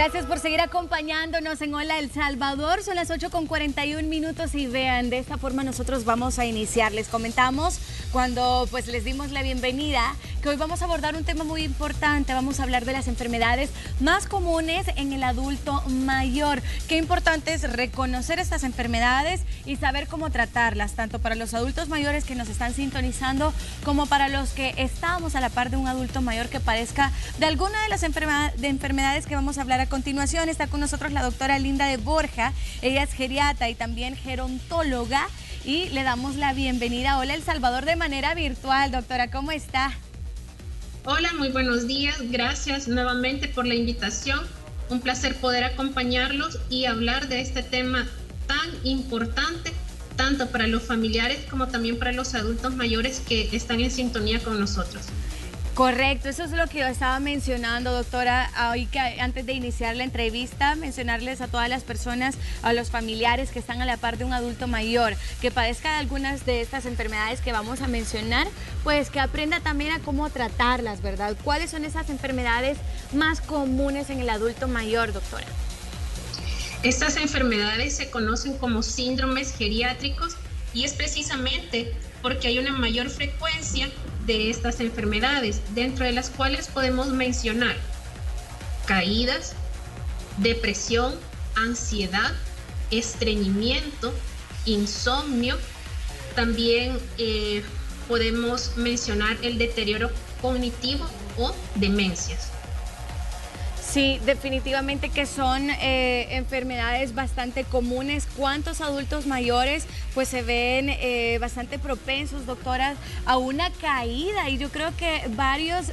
Gracias por seguir acompañándonos en Hola El Salvador. Son las 8:41 y vean, de esta forma nosotros vamos a iniciar. Les comentamos cuando pues les dimos la bienvenida que hoy vamos a abordar un tema muy importante. Vamos a hablar de las enfermedades más comunes en el adulto mayor. Qué importante es reconocer estas enfermedades y saber cómo tratarlas, tanto para los adultos mayores que nos están sintonizando como para los que estamos a la par de un adulto mayor que padezca de alguna de las enfermedades que vamos a hablar a continuación. Está con nosotros la doctora Linda de Borja. Ella es geriatra y también gerontóloga y le damos la bienvenida a Hola El Salvador de manera virtual. Doctora, ¿cómo está? Hola, muy buenos días. Gracias nuevamente por la invitación. Un placer poder acompañarlos y hablar de este tema tan importante, tanto para los familiares como también para los adultos mayores que están en sintonía con nosotros. Correcto, eso es lo que yo estaba mencionando, doctora, hoy que antes de iniciar la entrevista, mencionarles a todas las personas, a los familiares que están a la par de un adulto mayor, que padezca de algunas de estas enfermedades que vamos a mencionar, pues que aprenda también a cómo tratarlas, ¿verdad? ¿Cuáles son esas enfermedades más comunes en el adulto mayor, doctora? Estas enfermedades se conocen como síndromes geriátricos y es precisamente porque hay una mayor frecuencia de estas enfermedades, dentro de las cuales podemos mencionar caídas, depresión, ansiedad, estreñimiento, insomnio. También podemos mencionar el deterioro cognitivo o demencias. Sí, definitivamente que son enfermedades bastante comunes. ¿Cuántos adultos mayores pues se ven bastante propensos, doctora, a una caída? Y yo creo que varios,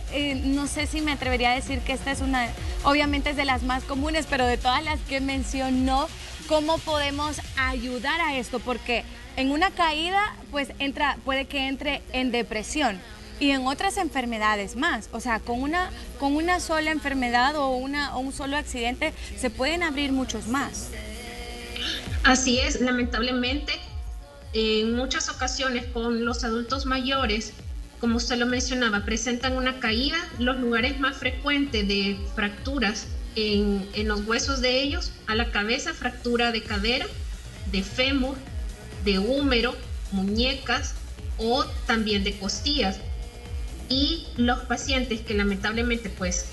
no sé si me atrevería a decir que esta es una, obviamente es de las más comunes, pero de todas las que mencionó, ¿cómo podemos ayudar a esto? Porque en una caída pues puede que entre en depresión. Y en otras enfermedades más, o sea, con una sola enfermedad o un solo accidente se pueden abrir muchos más. Así es, lamentablemente, en muchas ocasiones con los adultos mayores, como usted lo mencionaba, presentan una caída. Los lugares más frecuentes de fracturas en los huesos de ellos, a la cabeza, fractura de cadera, de fémur, de húmero, muñecas o también de costillas. Y los pacientes que lamentablemente pues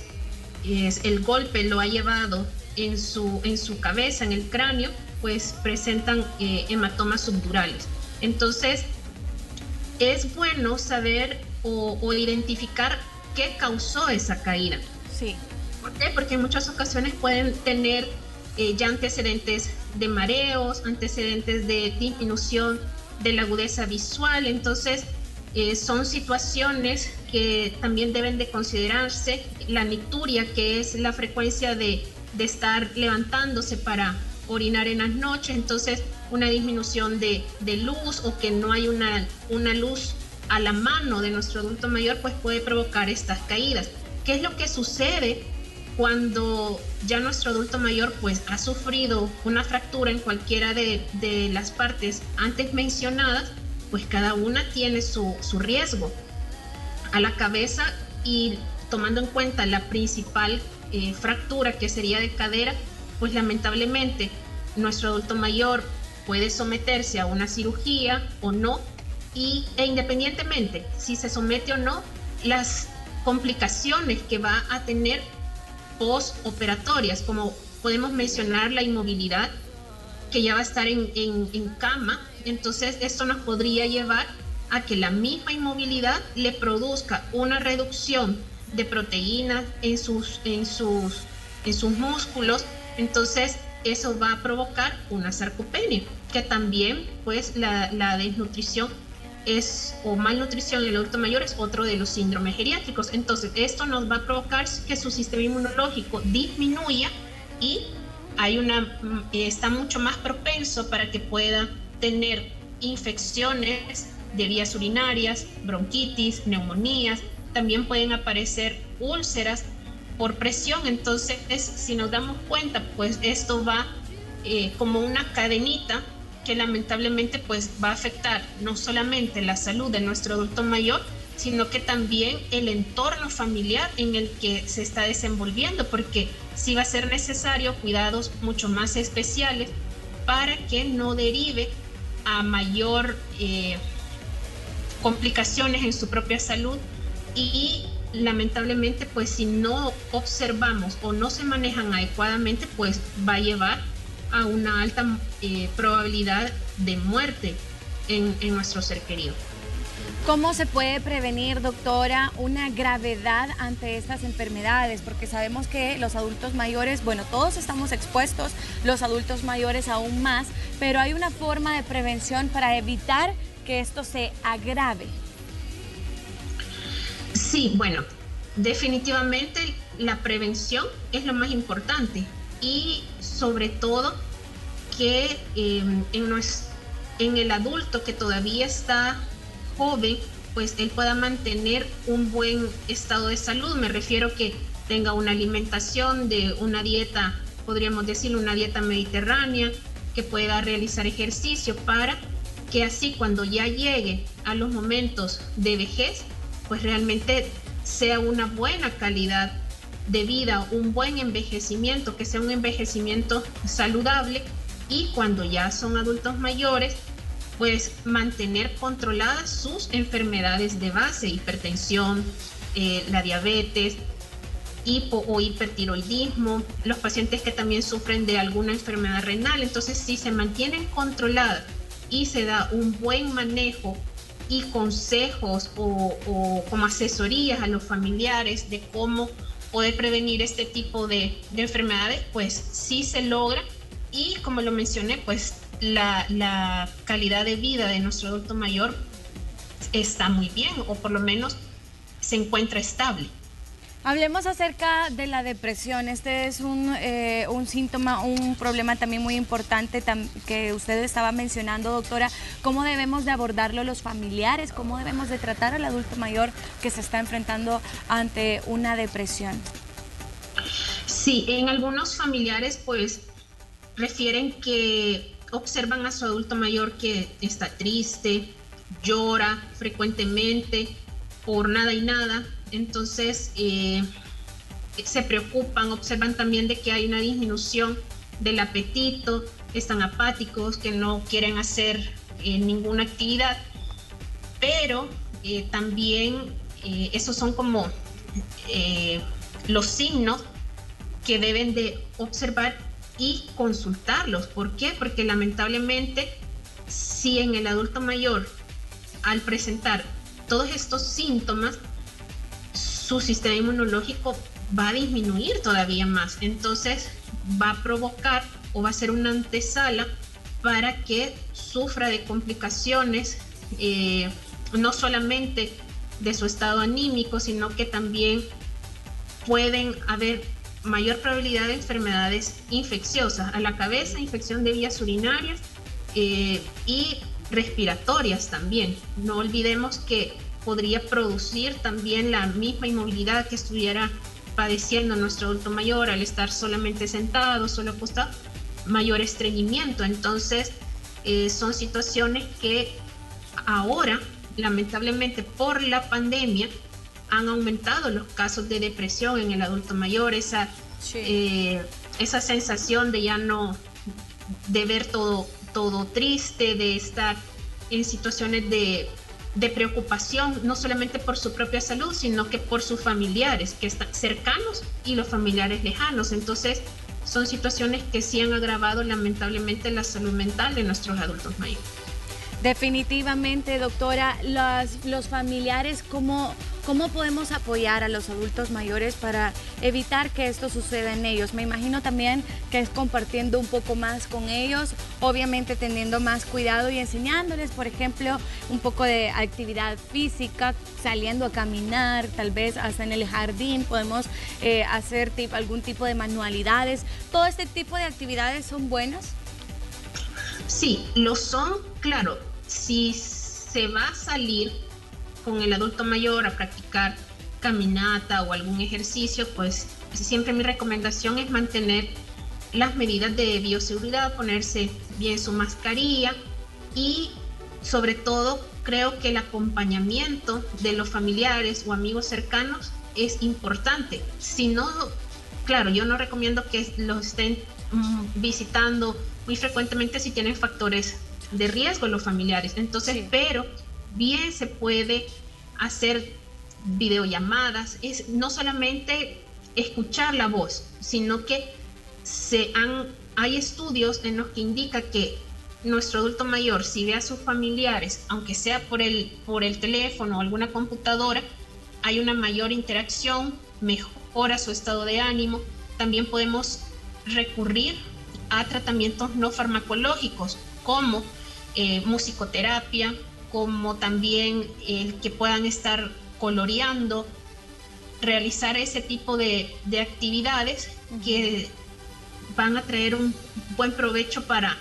el golpe lo ha llevado en su cabeza, en el cráneo, pues presentan hematomas subdurales. Entonces es bueno saber o identificar qué causó esa caída. Sí. ¿Por qué? Porque en muchas ocasiones pueden tener ya antecedentes de mareos, antecedentes de disminución de la agudeza visual. Entonces son situaciones que también deben de considerarse. La nicturia, que es la frecuencia de estar levantándose para orinar en las noches, entonces una disminución de luz o que no hay una luz a la mano de nuestro adulto mayor, pues puede provocar estas caídas. ¿Qué es lo que sucede cuando ya nuestro adulto mayor pues ha sufrido una fractura en cualquiera de las partes antes mencionadas? Pues cada una tiene su riesgo. A la cabeza, y tomando en cuenta la principal fractura, que sería de cadera, pues lamentablemente nuestro adulto mayor puede someterse a una cirugía o no, e independientemente si se somete o no, las complicaciones que va a tener postoperatorias, como podemos mencionar la inmovilidad, que ya va a estar en cama. Entonces esto nos podría llevar a que la misma inmovilidad le produzca una reducción de proteínas en sus músculos. Entonces eso va a provocar una sarcopenia, que también pues la desnutrición o malnutrición en el adulto mayor es otro de los síndromes geriátricos. Entonces esto nos va a provocar que su sistema inmunológico disminuya y está mucho más propenso para que pueda tener infecciones de vías urinarias, bronquitis, neumonías. También pueden aparecer úlceras por presión. Entonces, si nos damos cuenta, pues esto va como una cadenita que lamentablemente pues va a afectar no solamente la salud de nuestro adulto mayor, sino que también el entorno familiar en el que se está desenvolviendo, porque sí va a ser necesario cuidados mucho más especiales para que no derive a mayor complicaciones en su propia salud y lamentablemente pues si no observamos o no se manejan adecuadamente pues va a llevar a una alta probabilidad de muerte en nuestro ser querido. ¿Cómo se puede prevenir, doctora, una gravedad ante estas enfermedades? Porque sabemos que los adultos mayores, bueno, todos estamos expuestos, los adultos mayores aún más, pero hay una forma de prevención para evitar que esto se agrave. Sí, bueno, definitivamente la prevención es lo más importante y sobre todo que en el adulto que todavía está joven, pues él pueda mantener un buen estado de salud. Me refiero que tenga una alimentación de una dieta, podríamos decir una dieta mediterránea, que pueda realizar ejercicio para que así cuando ya llegue a los momentos de vejez, pues realmente sea una buena calidad de vida, un buen envejecimiento, que sea un envejecimiento saludable y cuando ya son adultos mayores, pues mantener controladas sus enfermedades de base, hipertensión, la diabetes, hipo o hipertiroidismo, los pacientes que también sufren de alguna enfermedad renal. Entonces, si se mantienen controladas y se da un buen manejo y consejos o como asesorías a los familiares de cómo poder prevenir este tipo de enfermedades, pues sí se logra y como lo mencioné, pues la calidad de vida de nuestro adulto mayor está muy bien o por lo menos se encuentra estable. Hablemos acerca de la depresión. Este es un síntoma, un problema también muy importante que usted estaba mencionando, doctora. ¿Cómo debemos de abordarlo los familiares? ¿Cómo debemos de tratar al adulto mayor que se está enfrentando ante una depresión? Sí, en algunos familiares pues refieren que observan a su adulto mayor que está triste, llora frecuentemente por nada y nada. Entonces se preocupan, observan también de que hay una disminución del apetito, están apáticos, que no quieren hacer ninguna actividad, pero también esos son como los signos que deben de observar y consultarlos. ¿Por qué? Porque lamentablemente si en el adulto mayor al presentar todos estos síntomas su sistema inmunológico va a disminuir todavía más, entonces va a provocar o va a ser una antesala para que sufra de complicaciones no solamente de su estado anímico, sino que también pueden haber mayor probabilidad de enfermedades infecciosas a la cabeza, infección de vías urinarias y respiratorias también. No olvidemos que podría producir también la misma inmovilidad que estuviera padeciendo nuestro adulto mayor al estar solamente sentado, solo acostado, mayor estreñimiento. Entonces son situaciones que ahora lamentablemente por la pandemia han aumentado los casos de depresión en el adulto mayor, esa sensación de ya no, de ver todo triste, de estar en situaciones de preocupación, no solamente por su propia salud, sino que por sus familiares que están cercanos y los familiares lejanos. Entonces, son situaciones que sí han agravado lamentablemente la salud mental de nuestros adultos mayores. Definitivamente, doctora, los familiares, ¿cómo podemos apoyar a los adultos mayores para evitar que esto suceda en ellos? Me imagino también que es compartiendo un poco más con ellos, obviamente teniendo más cuidado y enseñándoles, por ejemplo, un poco de actividad física, saliendo a caminar, tal vez hasta en el jardín, podemos hacer algún tipo de manualidades. ¿Todo este tipo de actividades son buenas? Sí, lo son, claro. Si se va a salir con el adulto mayor a practicar caminata o algún ejercicio, pues siempre mi recomendación es mantener las medidas de bioseguridad, ponerse bien su mascarilla y sobre todo creo que el acompañamiento de los familiares o amigos cercanos es importante. Si no, claro, yo no recomiendo que los estén visitando muy frecuentemente si tienen factores de riesgo los familiares. Entonces, sí, pero bien se puede hacer videollamadas, es no solamente escuchar la voz, sino que hay estudios en los que indica que nuestro adulto mayor, si ve a sus familiares, aunque sea por el teléfono o alguna computadora, hay una mayor interacción, mejora su estado de ánimo. También podemos recurrir a tratamientos no farmacológicos como musicoterapia, como también el que puedan estar coloreando, realizar ese tipo de actividades que van a traer un buen provecho para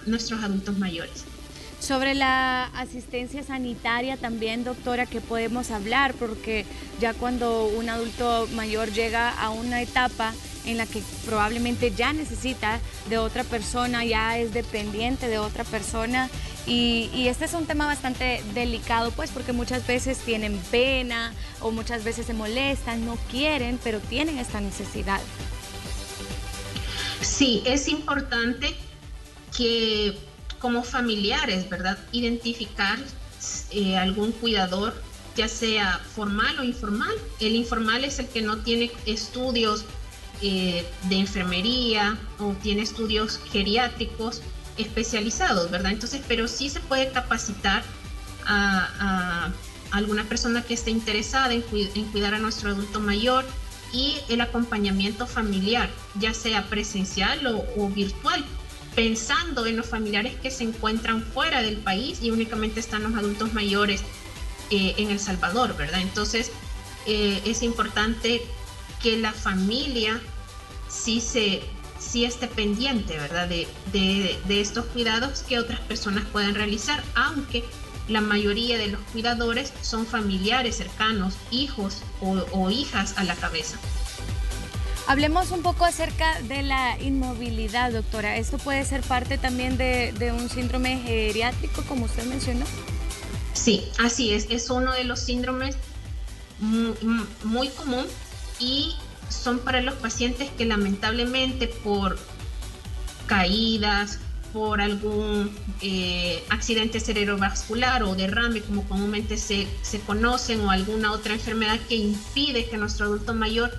nuestros adultos mayores. Sobre la asistencia sanitaria también, doctora, que podemos hablar, porque ya cuando un adulto mayor llega a una etapa en la que probablemente ya necesita de otra persona, ya es dependiente de otra persona, y este es un tema bastante delicado, pues, porque muchas veces tienen pena o muchas veces se molestan, no quieren, pero tienen esta necesidad. Sí, es importante que como familiares, ¿verdad?, identificar algún cuidador, ya sea formal o informal. El informal es el que no tiene estudios de enfermería o tiene estudios geriátricos especializados, ¿verdad? Entonces, pero sí se puede capacitar a alguna persona que esté interesada en cuidar a nuestro adulto mayor, y el acompañamiento familiar, ya sea presencial o virtual, pensando en los familiares que se encuentran fuera del país y únicamente están los adultos mayores en El Salvador, ¿verdad? Entonces, es importante que la familia sí esté pendiente, ¿verdad?, de estos cuidados que otras personas puedan realizar, aunque la mayoría de los cuidadores son familiares cercanos, hijos o hijas a la cabeza. Hablemos un poco acerca de la inmovilidad, doctora. ¿Esto puede ser parte también de un síndrome geriátrico, como usted mencionó? Sí, así es uno de los síndromes muy común, y son para los pacientes que lamentablemente por caídas, por algún accidente cerebrovascular o derrame, como comúnmente se conocen, o alguna otra enfermedad que impide que nuestro adulto mayor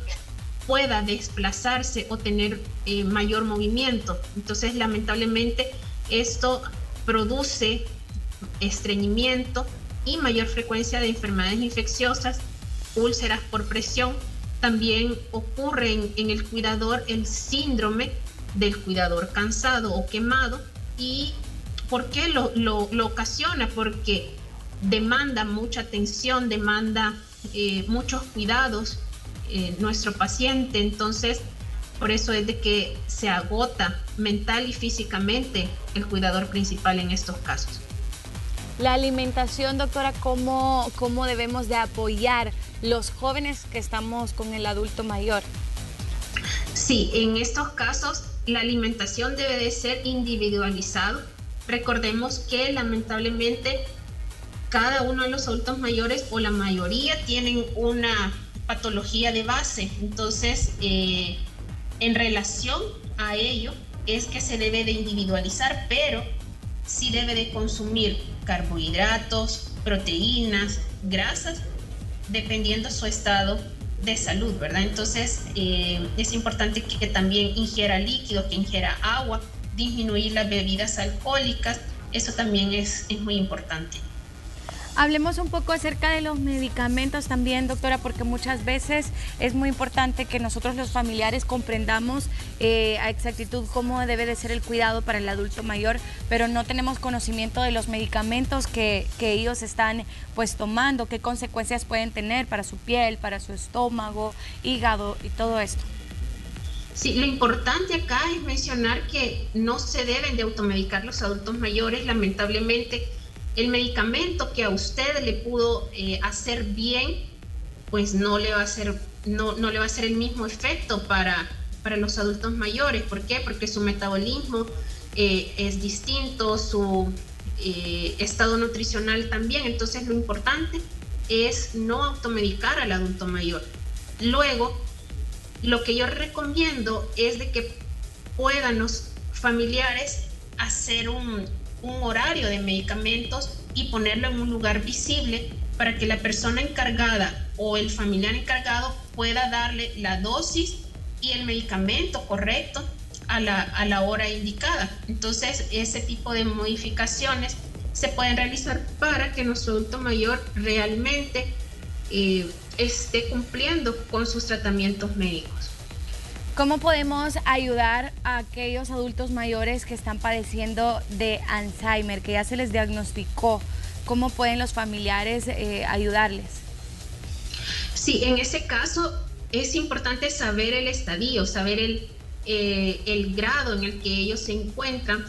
pueda desplazarse o tener mayor movimiento. Entonces, lamentablemente, esto produce estreñimiento y mayor frecuencia de enfermedades infecciosas, úlceras por presión. También ocurre en el cuidador el síndrome del cuidador cansado o quemado. ¿Y por qué lo ocasiona? Porque demanda mucha atención, demanda muchos cuidados nuestro paciente. Entonces, por eso es de que se agota mental y físicamente el cuidador principal en estos casos. La alimentación, doctora, ¿cómo debemos de apoyar los jóvenes que estamos con el adulto mayor? Sí, en estos casos la alimentación debe de ser individualizado. Recordemos que lamentablemente cada uno de los adultos mayores, o la mayoría, tienen una patología de base. Entonces, en relación a ello es que se debe de individualizar, pero sí debe de consumir carbohidratos, proteínas, grasas, dependiendo su estado de salud, ¿verdad? Entonces, es importante que también ingiera líquidos, que ingiera agua, disminuir las bebidas alcohólicas. Eso también es muy importante. Hablemos un poco acerca de los medicamentos también, doctora, porque muchas veces es muy importante que nosotros los familiares comprendamos a exactitud cómo debe de ser el cuidado para el adulto mayor, pero no tenemos conocimiento de los medicamentos que ellos están pues tomando, qué consecuencias pueden tener para su piel, para su estómago, hígado y todo esto. Sí, lo importante acá es mencionar que no se deben de automedicar los adultos mayores. Lamentablemente, el medicamento que a usted le pudo hacer bien, pues no le va a hacer el mismo efecto para los adultos mayores. ¿Por qué? Porque su metabolismo es distinto, su estado nutricional también. Entonces lo importante es no automedicar al adulto mayor. Luego, lo que yo recomiendo es de que puedan los familiares hacer un horario de medicamentos y ponerlo en un lugar visible para que la persona encargada o el familiar encargado pueda darle la dosis y el medicamento correcto a la hora indicada. Entonces, ese tipo de modificaciones se pueden realizar para que nuestro adulto mayor realmente esté cumpliendo con sus tratamientos médicos. ¿Cómo podemos ayudar a aquellos adultos mayores que están padeciendo de Alzheimer, que ya se les diagnosticó? ¿Cómo pueden los familiares ayudarles? Sí, en ese caso es importante saber el estadio, saber el grado en el que ellos se encuentran,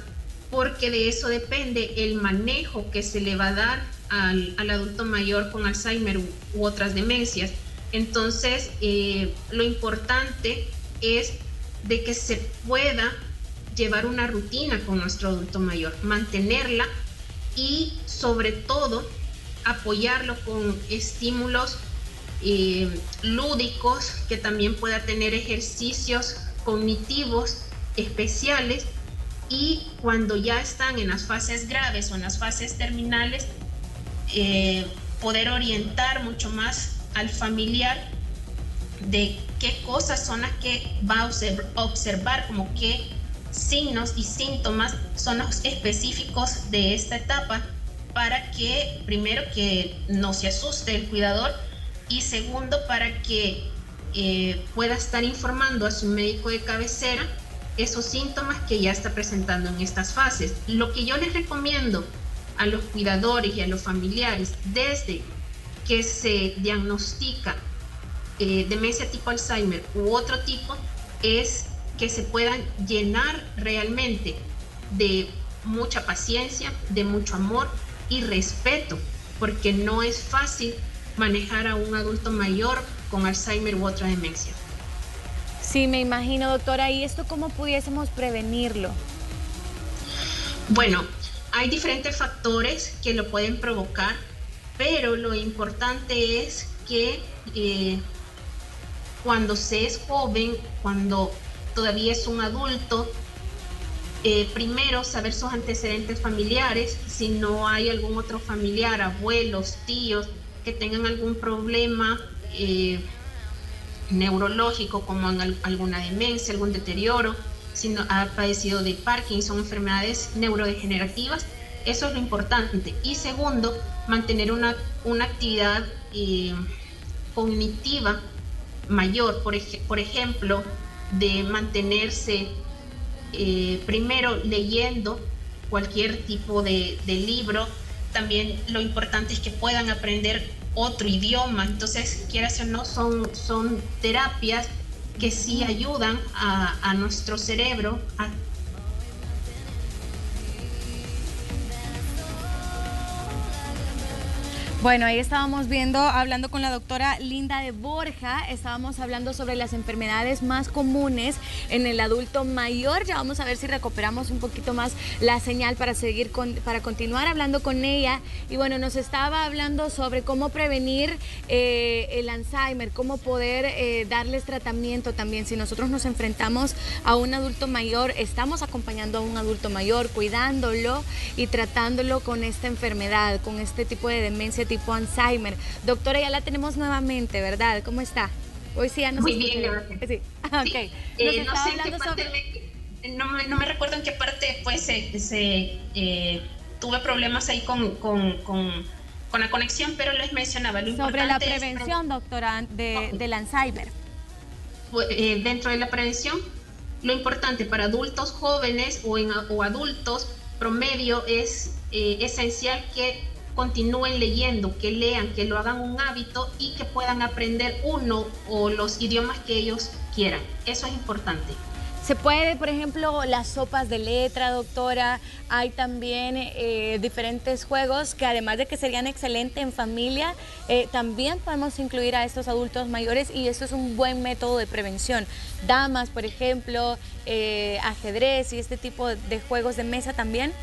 porque de eso depende el manejo que se le va a dar al adulto mayor con Alzheimer u otras demencias. Entonces, lo importante es de que se pueda llevar una rutina con nuestro adulto mayor, mantenerla y sobre todo apoyarlo con estímulos lúdicos, que también pueda tener ejercicios cognitivos especiales, y cuando ya están en las fases graves o en las fases terminales, poder orientar mucho más al familiar de qué cosas son las que va a observar, como qué signos y síntomas son los específicos de esta etapa, para que primero que no se asuste el cuidador, y segundo para que pueda estar informando a su médico de cabecera esos síntomas que ya está presentando en estas fases. Lo que yo les recomiendo a los cuidadores y a los familiares desde que se diagnostica demencia tipo Alzheimer u otro tipo es que se puedan llenar realmente de mucha paciencia, de mucho amor y respeto, porque no es fácil manejar a un adulto mayor con Alzheimer u otra demencia. Sí, me imagino, doctora. ¿Y esto cómo pudiésemos prevenirlo? Bueno, hay diferentes factores que lo pueden provocar, pero lo importante es que cuando se es joven, cuando todavía es un adulto, primero saber sus antecedentes familiares, si no hay algún otro familiar, abuelos, tíos, que tengan algún problema neurológico, como alguna demencia, algún deterioro, si no ha padecido de Parkinson, enfermedades neurodegenerativas. Eso es lo importante. Y segundo, mantener una actividad cognitiva mayor, por ejemplo, de mantenerse primero leyendo cualquier tipo de libro. También lo importante es que puedan aprender otro idioma. Entonces, quieras o no, son terapias que sí ayudan a nuestro cerebro a... Bueno, ahí estábamos viendo, hablando con la doctora Linda de Borja, estábamos hablando sobre las enfermedades más comunes en el adulto mayor. Ya vamos a ver si recuperamos un poquito más la señal para para continuar hablando con ella. Y bueno, nos estaba hablando sobre cómo prevenir el Alzheimer, cómo poder darles tratamiento también. Si nosotros nos enfrentamos a un adulto mayor, estamos acompañando a un adulto mayor, cuidándolo y tratándolo con esta enfermedad, con este tipo de demencia tipo Alzheimer. Doctora, ya la tenemos nuevamente, ¿verdad? ¿Cómo está? Hoy sí ya nos Muy bien, gracias. Sí. Okay. Sí. No sé en qué parte, no me recuerdo en qué parte pues tuve problemas ahí con la conexión, pero les mencionaba lo sobre la importante prevención, doctora, del Alzheimer. Dentro de la prevención, lo importante para adultos jóvenes o adultos promedio es esencial que continúen leyendo, que lean, que lo hagan un hábito y que puedan aprender uno o los idiomas que ellos quieran. Eso es importante. Se puede, por ejemplo, las sopas de letra, doctora. Hay también diferentes juegos que, además de que serían excelentes en familia, también podemos incluir a estos adultos mayores, y esto es un buen método de prevención. Damas, por ejemplo, ajedrez y este tipo de juegos de mesa también.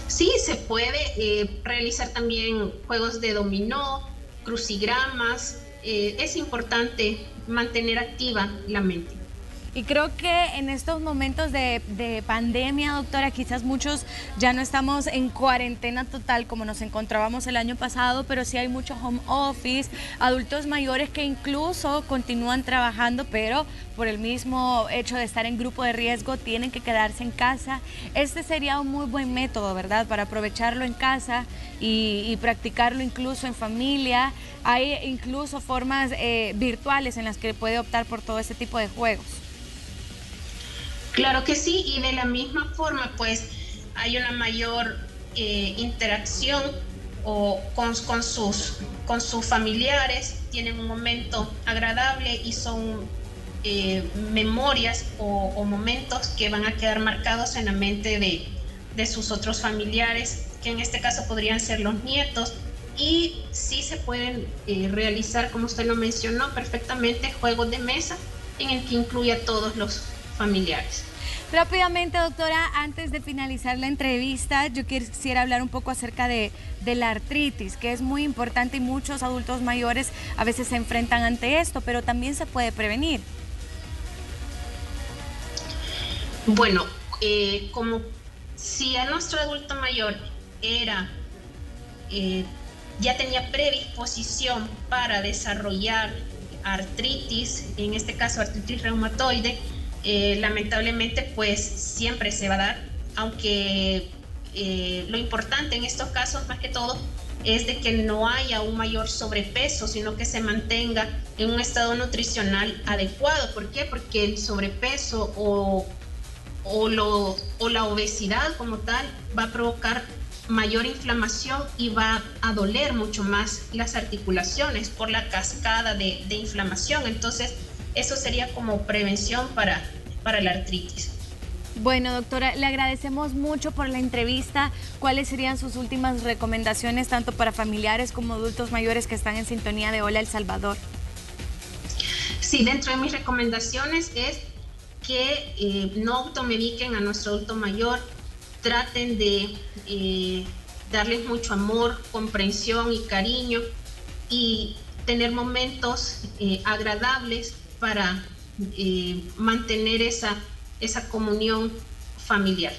Sí, se puede realizar también juegos de dominó, crucigramas. Es importante mantener activa la mente. Y creo que en estos momentos de pandemia, doctora, quizás muchos ya no estamos en cuarentena total como nos encontrábamos el año pasado, pero sí hay mucho home office, adultos mayores que incluso continúan trabajando, pero por el mismo hecho de estar en grupo de riesgo tienen que quedarse en casa. Este sería un muy buen método, ¿verdad?, para aprovecharlo en casa y practicarlo incluso en familia. Hay incluso formas virtuales en las que puede optar por todo este tipo de juegos. Claro que sí, y de la misma forma, pues hay una mayor interacción con sus familiares, tienen un momento agradable y son memorias o momentos que van a quedar marcados en la mente de sus otros familiares, que en este caso podrían ser los nietos, y sí se pueden realizar, como usted lo mencionó perfectamente, juegos de mesa en el que incluye a todos los familiares. Rápidamente, doctora, antes de finalizar la entrevista, yo quisiera hablar un poco acerca de la artritis, que es muy importante y muchos adultos mayores a veces se enfrentan ante esto, pero también se puede prevenir. Bueno, como si a nuestro adulto mayor era, ya tenía predisposición para desarrollar artritis, en este caso artritis reumatoide, lamentablemente pues siempre se va a dar, aunque lo importante en estos casos más que todo es de que no haya un mayor sobrepeso, sino que se mantenga en un estado nutricional adecuado. ¿Por qué? Porque el sobrepeso o la obesidad como tal va a provocar mayor inflamación y va a doler mucho más las articulaciones por la cascada de inflamación. Entonces, eso sería como prevención para la artritis. Bueno, doctora, le agradecemos mucho por la entrevista. ¿Cuáles serían sus últimas recomendaciones, tanto para familiares como adultos mayores que están en sintonía de Hola El Salvador? Sí, dentro de mis recomendaciones es que no automediquen a nuestro adulto mayor, traten de darles mucho amor, comprensión y cariño y tener momentos agradables para mantener esa comunión familiar.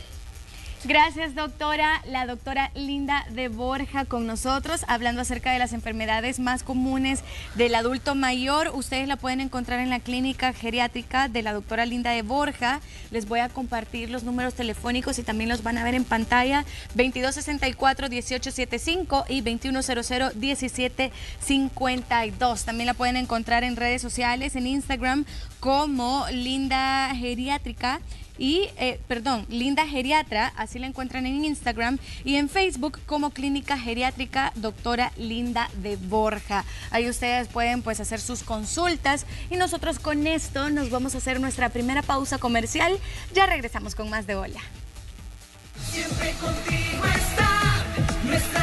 Gracias, doctora. La doctora Linda de Borja con nosotros, hablando acerca de las enfermedades más comunes del adulto mayor. Ustedes la pueden encontrar en la clínica geriátrica de la doctora Linda de Borja. Les voy a compartir los números telefónicos y también los van a ver en pantalla: 2264-1875 y 2100-1752. También la pueden encontrar en redes sociales, en Instagram como Linda Geriátrica Linda Geriatra, así la encuentran en Instagram, y en Facebook como Clínica Geriátrica Doctora Linda de Borja. Ahí ustedes pueden pues hacer sus consultas y nosotros con esto nos vamos a hacer nuestra primera pausa comercial. Ya regresamos con más de Hola. Siempre contigo está nuestra